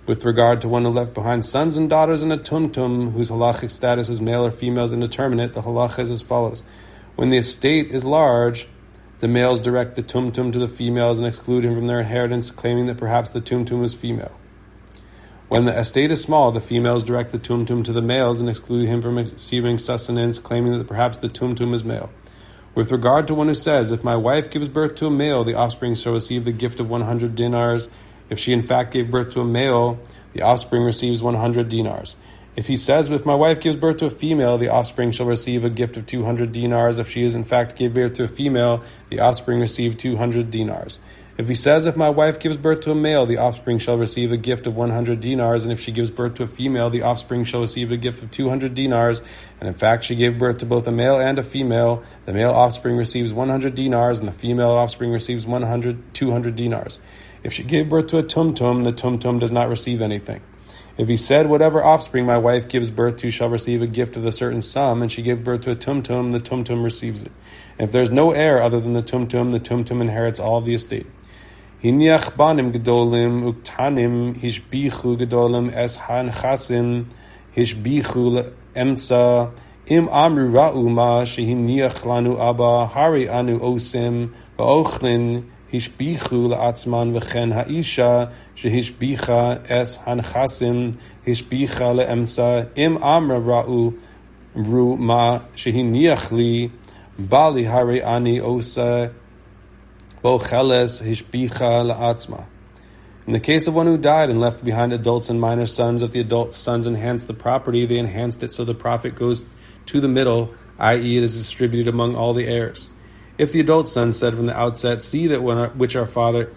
With regard to one who left behind sons and daughters in a tumtum, whose halachic status as male or female is indeterminate, the halacha is as follows. When the estate is large, the males direct the tumtum to the females and exclude him from their inheritance, claiming that perhaps the tumtum is female. When the estate is small, the females direct the tumtum to the males and exclude him from receiving sustenance, claiming that perhaps the tumtum is male. With regard to one who says, if my wife gives birth to a male, the offspring shall receive the gift of 100 dinars. If she in fact gave birth to a male, the offspring receives 100 dinars. If he says, if my wife gives birth to a female, the offspring shall receive a gift of 200 dinars. If she is in fact gave birth to a female, the offspring receive 200 dinars. If he says, if my wife gives birth to a male, the offspring shall receive a gift of 100 dinars, and if she gives birth to a female, the offspring shall receive a gift of 200 dinars, and in fact she gave birth to both a male and a female, the male offspring receives 100 dinars, and the female offspring receives 200 dinars. If she gave birth to a tumtum, the tumtum does not receive anything. If he said, whatever offspring my wife gives birth to shall receive a gift of a certain sum, and she gave birth to a tumtum, the tumtum receives it. And if there is no heir other than the tumtum inherits all of the estate. Hiniach banim gedolim uktanim hishbichu gedolim es hanchasim hishbichu emsa im amru ra'u ma shehiniach lanu abba hari anu osim va'ochlin hishbichu la'atzman v'chen ha'isha shehishbicha es hanchasim hishbicha le'emsa im amra ra'u ru ma shehiniach li bali hari ani osa. In the case of one who died and left behind adults and minor sons, if the adult sons enhanced the property, they enhanced it so the profit goes to the middle, i.e. it is distributed among all the heirs. If the adult son said from the outset, see that which our father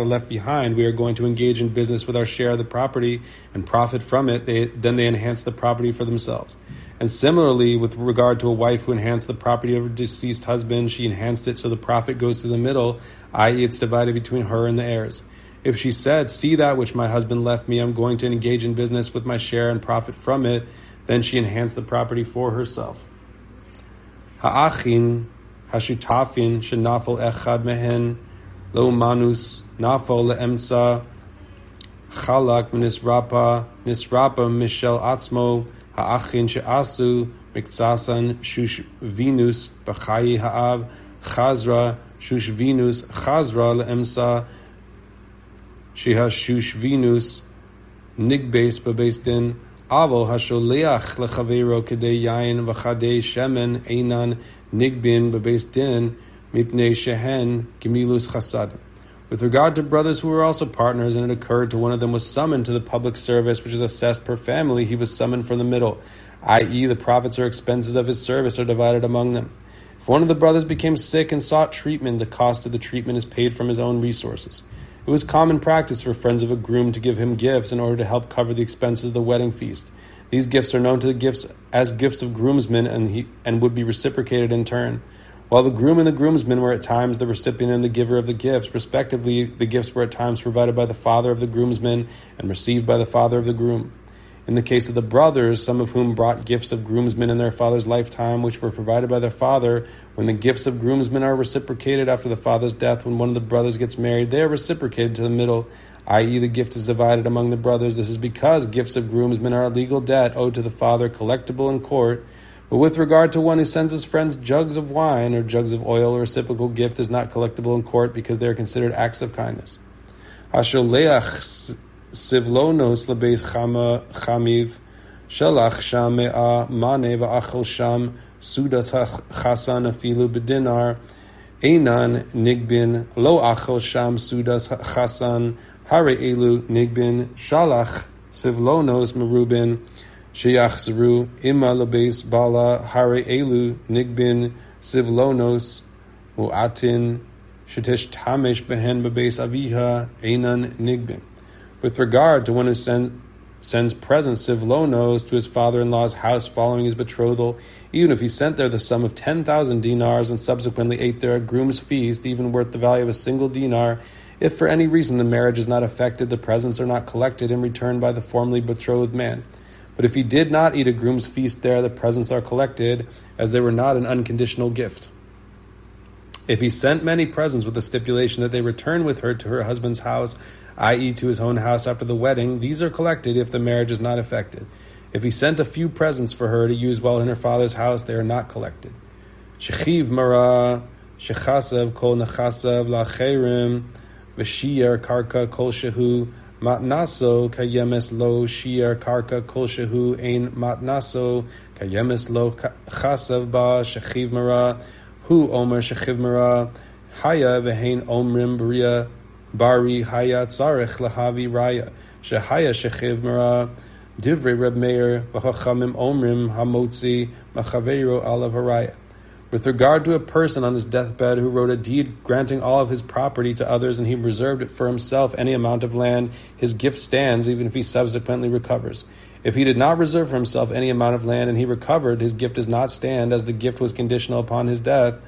left behind, we are going to engage in business with our share of the property and profit from it, then they enhance the property for themselves. And similarly, with regard to a wife who enhanced the property of her deceased husband, she enhanced it so the profit goes to the middle, i.e. it's divided between her and the heirs. If she said, see that which my husband left me, I'm going to engage in business with my share and profit from it, then she enhanced the property for herself. Ha'achin hashutafin shenafal echad mehen lo manus nafal le'emsa chalak nisrapa mishel atzmo ha'achin she'asu mikzasan shush vinus b'chayi ha'av chazra shush vinus chazra le'emsa sheha shush vinus nigbes b'beis din aval hasholeach lechavero kedei yain v'chadei shemen einan nigbin b'beis din mipnei shehen gemilus chasad. With regard to brothers who were also partners, and it occurred to one of them was summoned to the public service, which is assessed per family, he was summoned from the middle, i.e. the profits or expenses of his service are divided among them. If one of the brothers became sick and sought treatment, the cost of the treatment is paid from his own resources. It was common practice for friends of a groom to give him gifts in order to help cover the expenses of the wedding feast. These gifts are known to the gifts as gifts of groomsmen and would be reciprocated in turn. While the groom and the groomsmen were at times the recipient and the giver of the gifts, respectively, the gifts were at times provided by the father of the groomsmen and received by the father of the groom. In the case of the brothers, some of whom brought gifts of groomsmen in their father's lifetime, which were provided by their father, when the gifts of groomsmen are reciprocated after the father's death, when one of the brothers gets married, they are reciprocated to the middle, i.e. the gift is divided among the brothers. This is because gifts of groomsmen are a legal debt owed to the father, collectible in court. But with regard to one who sends his friends jugs of wine or jugs of oil, a reciprocal gift is not collectible in court because they are considered acts of kindness. Hasholeach sivlonos lebeis chamiv shalach sham me'a mane va'achel sham sudas chasan afilu bedinar einan nigbin lo achel sham sudas chasan hare elu nigbin shalach sivlonos merubin Sheyachzru ima lebeis bala hare elu nigbin sivlonos mu'atin shetish tamesh behen bebeis aviha einan nigbin. With regard to one who sends presents sivlonos to his father-in-law's house following his betrothal, even if he sent there the sum of 10,000 dinars and subsequently ate there a groom's feast, even worth the value of a single dinar, if for any reason the marriage is not effected, the presents are not collected and returned by the formerly betrothed man. But if he did not eat a groom's feast there, the presents are collected, as they were not an unconditional gift. If he sent many presents with the stipulation that they return with her to her husband's house, i.e. to his own house after the wedding, these are collected if the marriage is not effected. If he sent a few presents for her to use while in her father's house, they are not collected. Shechiv mara, shechasav kol nechasav lacherim, v'shiyar karka kol shehu matnaso kayemes lo shiyar karka kol shehu ein matnaso kayemes lo chasav ba shechiv mara, hu omer shechiv mara, haya v'hein omrim bria bari haya tzarech lahavi raya, shehaya shechiv mara, divrei Reb Meir v'chachamim omrim hamotzi machaveiro alav haraya. With regard to a person on his deathbed who wrote a deed granting all of his property to others and he reserved it for himself, any amount of land, his gift stands even if he subsequently recovers. If he did not reserve for himself any amount of land and he recovered, his gift does not stand, as the gift was conditional upon his death,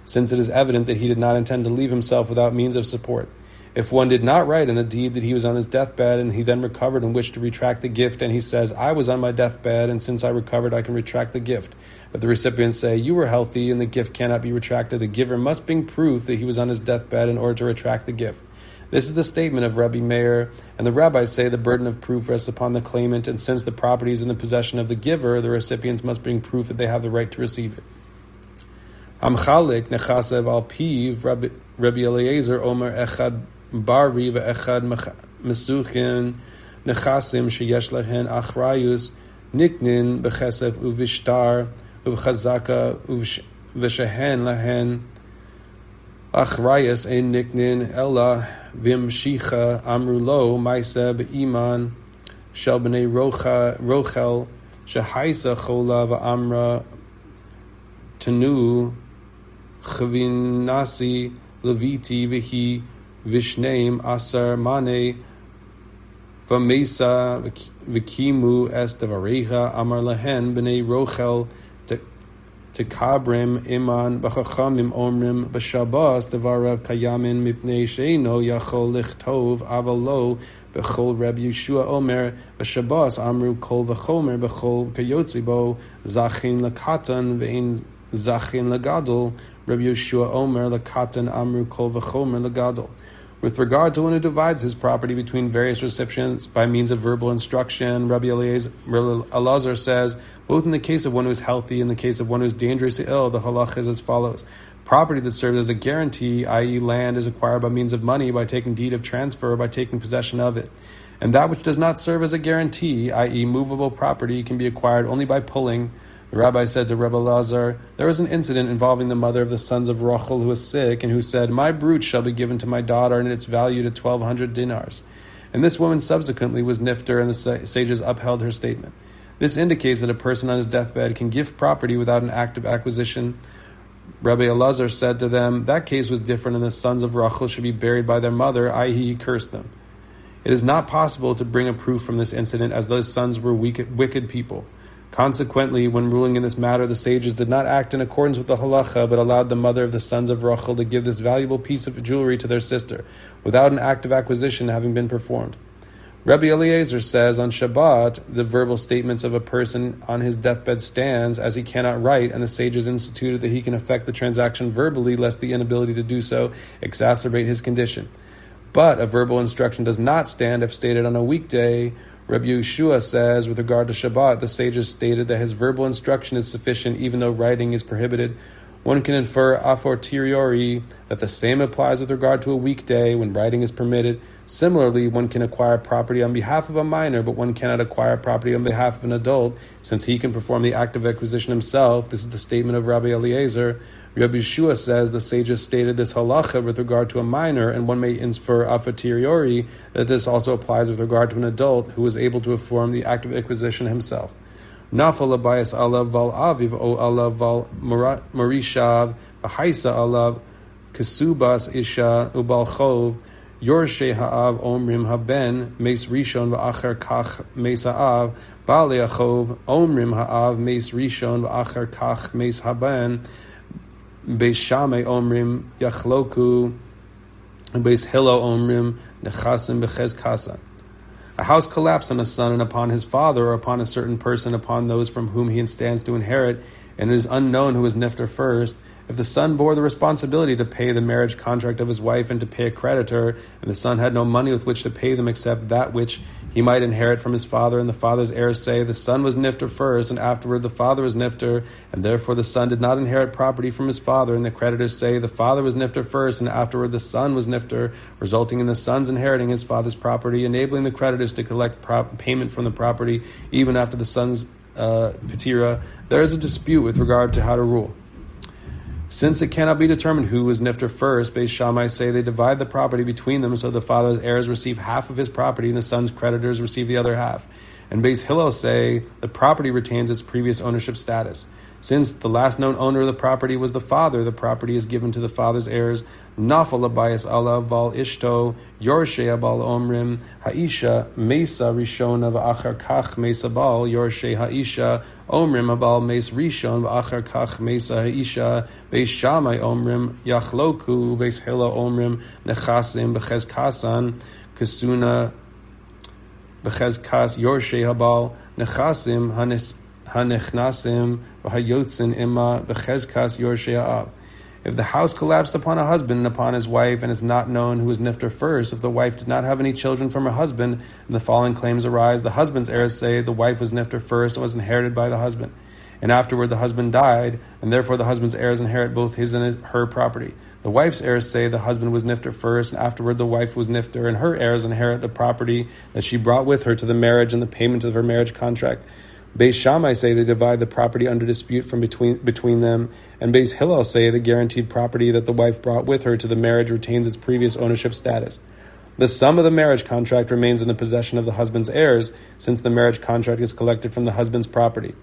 since it is evident that he did not intend to leave himself without means of support. If one did not write in the deed that he was on his deathbed and he then recovered and wished to retract the gift, and he says, I was on my deathbed and since I recovered I can retract the gift, but the recipients say, you were healthy and the gift cannot be retracted, the giver must bring proof that he was on his deathbed in order to retract the gift. This is the statement of Rabbi Meir, and the rabbis say the burden of proof rests upon the claimant, and since the property is in the possession of the giver, the recipients must bring proof that they have the right to receive it. Amchalik nechasev al piv Rabbi Eliezer Omer echad bari ve'echad mesuchin nechasim sheyesh lahen achrayus niknin bechesef uvishtar uvchazaka uvshehen lahen achrayus ein niknin ella vimshicha amru lo maisa be'iman shel b'nei rochel shehaisa chola va'amra tenu chavinasi leviti v'hi Vishneim asar mane v'mesa v'kimu es devarecha amar lahen b'nei rochel tekabrim iman b'chachamim omrim b'shabas devarav kayamin mipnei sheino yachol lichtov avalo b'chol Reb Yeshua omer b'shabas amru kol v'chomer b'chol kayotzi bo zachin lakatan v'ein zachin lagadol Reb Yeshua omer lakatan amru kol v'chomer lagadol. With regard to one who divides his property between various recipients by means of verbal instruction, Rabbi Elazar says, both in the case of one who is healthy and in the case of one who is dangerously ill, the halach is as follows. Property that serves as a guarantee, i.e. land, is acquired by means of money, by taking deed of transfer, or by taking possession of it. And that which does not serve as a guarantee, i.e. movable property, can be acquired only by pulling. The rabbi said to Rabbi Elazar, there was an incident involving the mother of the sons of Rachel who was sick and who said, my brooch shall be given to my daughter and its value to 1,200 dinars. And this woman subsequently was nifter, and the sages upheld her statement. This indicates that a person on his deathbed can gift property without an act of acquisition. Rabbi Elazar said to them, that case was different, and the sons of Rachel should be buried by their mother, i.e. he cursed them. It is not possible to bring a proof from this incident, as those sons were wicked people. Consequently, when ruling in this matter, the sages did not act in accordance with the halacha, but allowed the mother of the sons of Rachel to give this valuable piece of jewelry to their sister, without an act of acquisition having been performed. Rabbi Eliezer says on Shabbat, the verbal statements of a person on his deathbed stands, as he cannot write, and the sages instituted that he can effect the transaction verbally, lest the inability to do so exacerbate his condition. But a verbal instruction does not stand if stated on a weekday. Rabbi Yeshua says, with regard to Shabbat, the sages stated that his verbal instruction is sufficient even though writing is prohibited. One can infer a fortiori that the same applies with regard to a weekday when writing is permitted. Similarly, one can acquire property on behalf of a minor, but one cannot acquire property on behalf of an adult, since he can perform the act of acquisition himself. This is the statement of Rabbi Eliezer. Rabbi Yeshua says the sages stated this halacha with regard to a minor, and one may infer a fortiori that this also applies with regard to an adult who is able to perform the act of acquisition himself. Nafal abayas alav val aviv o alav val marishav v'haisa alav kesubas isha ubal chov yorshei ha'av omrim haben meis rishon v'acher kach meis ha'av baalei achov omrim ha'av meis rishon v'acher kach meis haben Beis Shammai omrim yachloku, Beis Hillel omrim nechasim b'chez kasa. A house collapsed on a son and upon his father, or upon a certain person, upon those from whom he stands to inherit, and it is unknown who was nifter first. If If the son bore the responsibility to pay the marriage contract of his wife and to pay a creditor, and the son had no money with which to pay them except that which he might inherit from his father, and the father's heirs say, the son was nifter first, and afterward the father was nifter, and therefore the son did not inherit property from his father, and the creditors say, the father was nifter first, and afterward the son was nifter, resulting in the son's inheriting his father's property, enabling the creditors to collect payment from the property, even after the son's patira, there is a dispute with regard to how to rule. Since it cannot be determined who was nifter first, Beis Shammai say they divide the property between them, so the father's heirs receive half of his property and the son's creditors receive the other half. And Beis Hillel say the property retains its previous ownership status. Since the last known owner of the property was the father, the property is given to the father's heirs. Nafal abayis ala val ishto yorshei abal omrim haisha mesa rishona v'achar kach mesa bal yorshei haisha omrim abal mes rishon v'achar kach mesa haisha Beis Shammai omrim yachloku Beis Hillel omrim nechasim b'chezkasan kasuna b'chezkas yorshei habal nechasim hanechnasim v'hayotzin imma b'chezkas yorshei ha'av. If the house collapsed upon a husband and upon his wife, and it's not known who was nifter first, if the wife did not have any children from her husband, and the following claims arise, the husband's heirs say the wife was nifter first and was inherited by the husband. And afterward the husband died, and therefore the husband's heirs inherit both his and her property. The wife's heirs say the husband was nifter first, and afterward the wife was nifter, and her heirs inherit the property that she brought with her to the marriage and the payment of her marriage contract. Beis Shammai say they divide the property under dispute from between them, and Beis Hillel say the guaranteed property that the wife brought with her to the marriage retains its previous ownership status. The sum of the marriage contract remains in the possession of the husband's heirs, since the marriage contract is collected from the husband's property.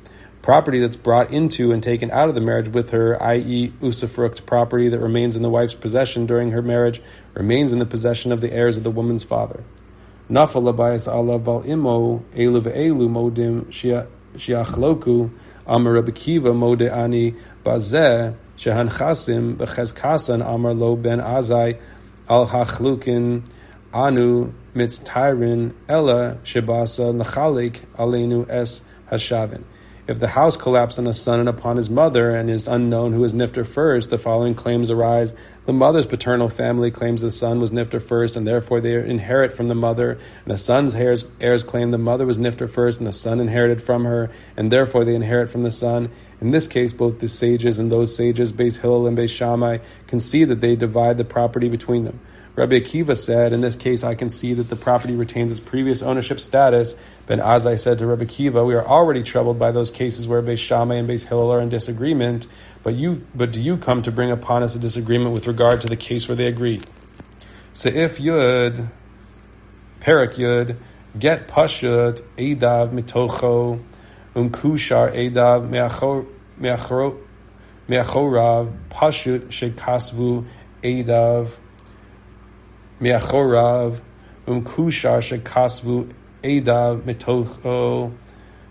Property that's brought into and taken out of the marriage with her, i.e. usufruct property that remains in the wife's possession during her marriage, remains in the possession of the heirs of the woman's father. Nafal abayis ala val imo elu ve'elu modim shiachloku amar Rabbi Kiva mode ani bazeh shehanchasim b'chezkasan amar lo ben azai al hachlukin anu mitztairin ella shebasa nachalik aleinu es hashavin. If the house collapsed on a son and upon his mother, and is unknown who is nifter first, the following claims arise. The mother's paternal family claims the son was nifter first, and therefore they inherit from the mother. And the son's heirs claim the mother was nifter first, and the son inherited from her, and therefore they inherit from the son. In this case, both the sages and those sages, Beis Hillel and Beis Shammai, concede that they divide the property between them. Rabbi Akiva said, in this case I can see that the property retains its previous ownership status. Ben Azai said to Rabbi Akiva, we are already troubled by those cases where Beis Shammai and Beis Hillel are in disagreement, but do you come to bring upon us a disagreement with regard to the case where they agree? Se'if Yud, Perak Yud, Get Pashut, Eidav Mitocho, Kushar Eidav Meachorav, Pashut Shekasvu Eidav Meachorav, Kushar Shekasvu Eidav Mitocho,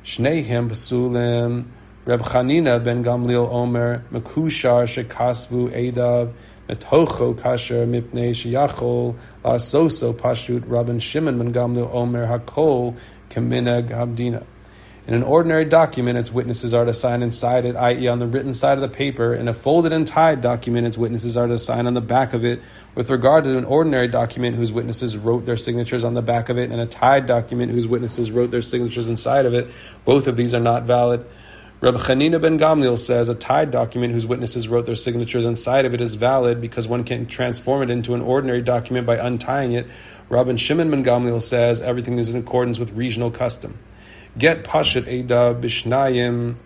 Shnehem Pasulim, Reb Chanina ben Gamliel Omer, Mekushar Shekasvu Eidav, Metocho Kasher Mipnei Sheyachol, Lasoso Pashut, Rabban Shimon ben Gamliel Omer, Hakol, Kemineg Habdina. In an ordinary document, its witnesses are to sign inside it, i.e. on the written side of the paper. In a folded and tied document, its witnesses are to sign on the back of it. With regard to an ordinary document whose witnesses wrote their signatures on the back of it, and a tied document whose witnesses wrote their signatures inside of it, both of these are not valid. Rabbi Chanina ben Gamliel says a tied document whose witnesses wrote their signatures inside of it is valid because one can transform it into an ordinary document by untying it. Rabban Shimon ben Gamliel says everything is in accordance with regional custom. Get Pashut Eidav Bishnayim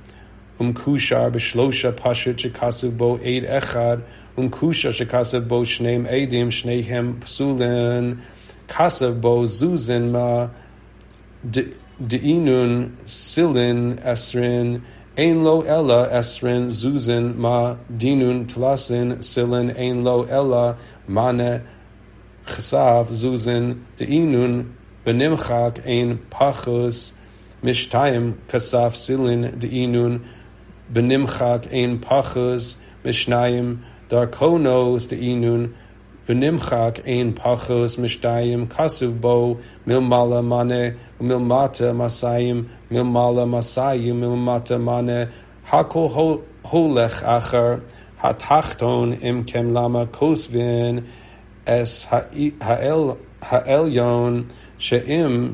Kushar Bishlosha Pashut Shekasuv Bo Eid Echad Kushar Shekasuv Bo Shneim Eidim Shnehem Psulin Kasav Bo Zuzin Ma Deinun Silin Esrin Ein Lo Ella Esrin Zuzin Ma Dinun Tlasin Silin Ein Lo Ella Mane Chesav Zuzin Deinun Benimchak Ein Pachus Mishtayim kasaf silin deinun benimchak ein pachus mishnayim darkonos deinun benimchak ein pachus mishtayim kasuv bo milmala mane milmata masayim milmala masayim milmata mane hakol holech achar התחתון, אם כן למה כוסבין אס העליון, שאם